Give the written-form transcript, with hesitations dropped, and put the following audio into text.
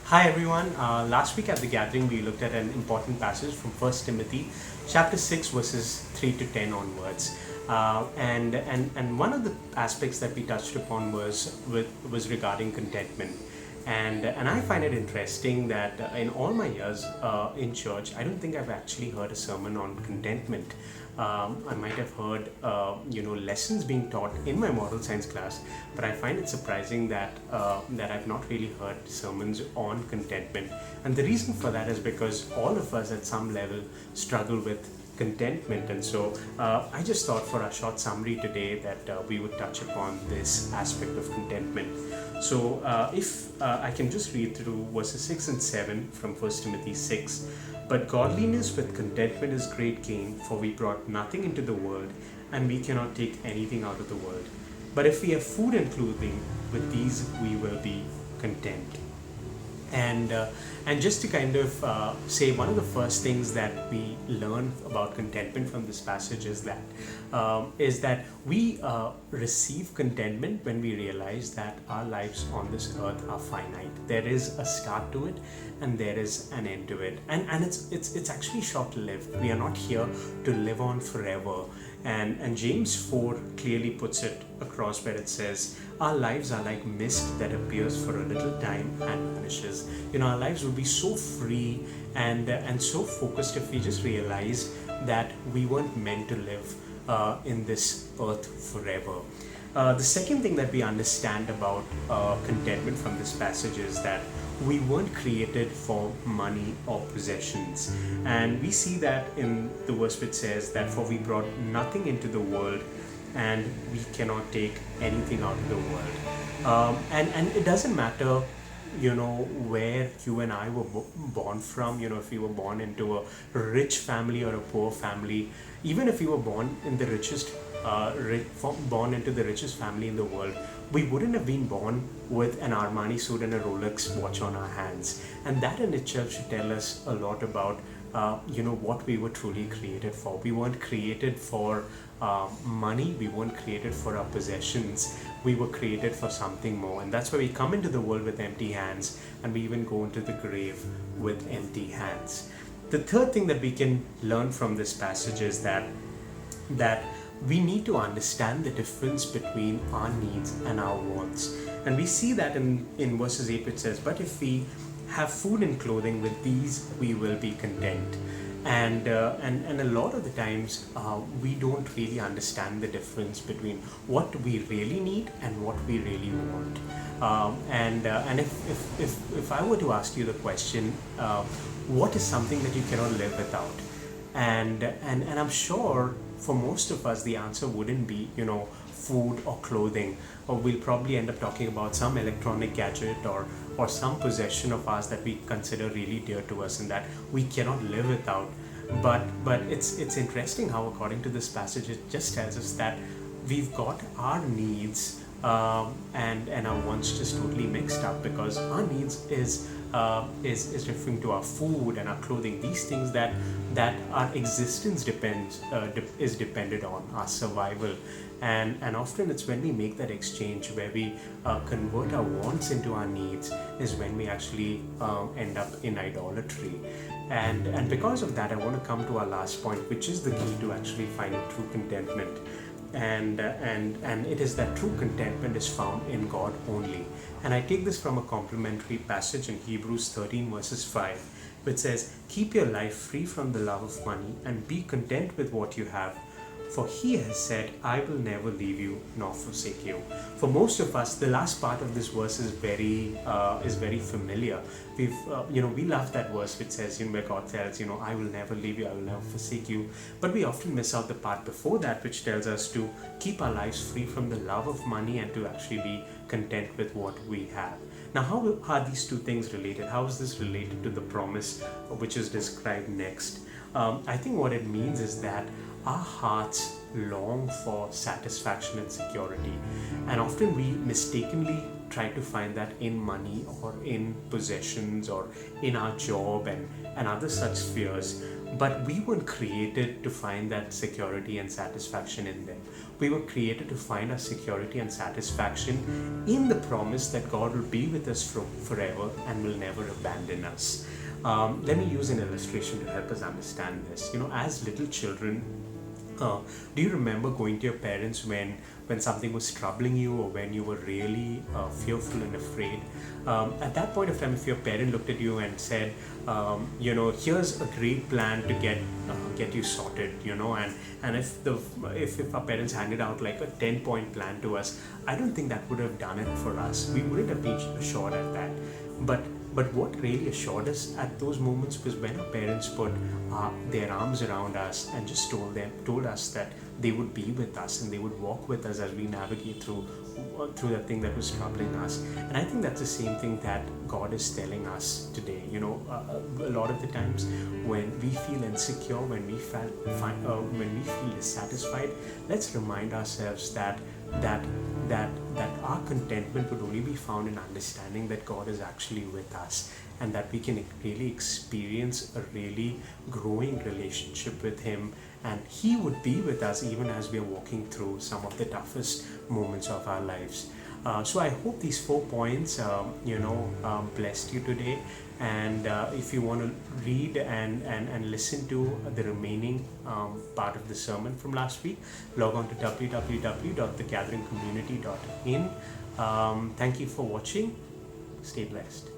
Hi everyone. Last week at the gathering, we looked at an important passage from First Timothy, chapter 6, verses 3 to 10 onwards. And one of the aspects that we touched upon was regarding contentment. And I find it interesting that in all my years in church, I don't think I've actually heard a sermon on contentment. I might have heard lessons being taught in my moral science class, but I find it surprising that I've not really heard sermons on contentment. And the reason for that is because all of us at some level struggle with contentment. And so I just thought for a short summary today that we would touch upon this aspect of contentment. So if I can just read through verses 6 and 7 from 1 Timothy 6. But godliness with contentment is great gain, for we brought nothing into the world, and we cannot take anything out of the world. But if we have food and clothing, with these we will be content. And just to kind of say, one of the first things that we learn about contentment from this passage is that we receive contentment when we realize that our lives on this earth are finite. There is a start to it, and there is an end to it, and it's actually short-lived. We are not here to live on forever. And James 4 clearly puts it across, where it says, our lives are like mist that appears for a little time and vanishes. Our lives would be so free and so focused if we just realize that we weren't meant to live in this earth forever. The second thing that we understand about contentment from this passage is that we weren't created for money or possessions. And we see that in the verse which says that for we brought nothing into the world, and we cannot take anything out of the world. And it doesn't matter where you and I were born from. If we were born into a rich family or a poor family, even if we were born in the richest born into the richest family in the world, we wouldn't have been born with an Armani suit and a Rolex watch on our hands. And that in itself should tell us a lot about what we were truly created for. We weren't created for money. We weren't created for our possessions. We were created for something more. And that's why we come into the world with empty hands, and we even go into the grave with empty hands. The third thing that we can learn from this passage is that we need to understand the difference between our needs and our wants. And we see that in verses 8, which says, but if we have food and clothing, with these we will be content. And a lot of the times we don't really understand the difference between what we really need and what we really want. And if I were to ask you the question, what is something that you cannot live without? And I'm sure for most of us the answer wouldn't be food or clothing, or we'll probably end up talking about some electronic gadget or some possession of ours that we consider really dear to us and that we cannot live without. But it's interesting how, according to this passage, it just tells us that we've got our needs and our wants just totally mixed up, because our needs is referring to our food and our clothing, these things that our existence is dependent on, our survival. And often it's when we make that exchange, where we convert our wants into our needs, is when we actually end up in idolatry. And because of that, I want to come to our last point, which is the key to actually finding true contentment. And it is that true contentment is found in God only. And I take this from a complementary passage in Hebrews 13 verses 5, which says, keep your life free from the love of money and be content with what you have. For he has said, I will never leave you nor forsake you. For most of us, the last part of this verse is very familiar. We love that verse which says, where God tells, I will never leave you, I will never forsake you. But we often miss out the part before that, which tells us to keep our lives free from the love of money and to actually be content with what we have. Now, how are these two things related? How is this related to the promise which is described next? I think what it means is that our hearts long for satisfaction and security, and often we mistakenly try to find that in money or in possessions or in our job and other such spheres. But we weren't created to find that security and satisfaction in them. We were created to find our security and satisfaction in the promise that God will be with us forever and will never abandon us. Let me use an illustration to help us understand this. As little children, do you remember going to your parents when something was troubling you, or when you were really fearful and afraid? At that point of time, if your parent looked at you and said, here's a great plan to get you sorted, and if our parents handed out like a 10-point plan to us, I don't think that would have done it for us. We wouldn't have been assured at that. But what really assured us at those moments was when our parents put their arms around us and just told us that they would be with us and they would walk with us as we navigate through that thing that was troubling us. And I think that's the same thing that God is telling us today. A lot of the times when we feel insecure, when we feel dissatisfied, let's remind ourselves that our contentment would only be found in understanding that God is actually with us, and that we can really experience a really growing relationship with Him, and He would be with us even as we are walking through some of the toughest moments of our lives. So I hope these 4 points blessed you today. And if you want to read and listen to the remaining part of the sermon from last week, log on to www.thegatheringcommunity.in. Thank you for watching. Stay blessed.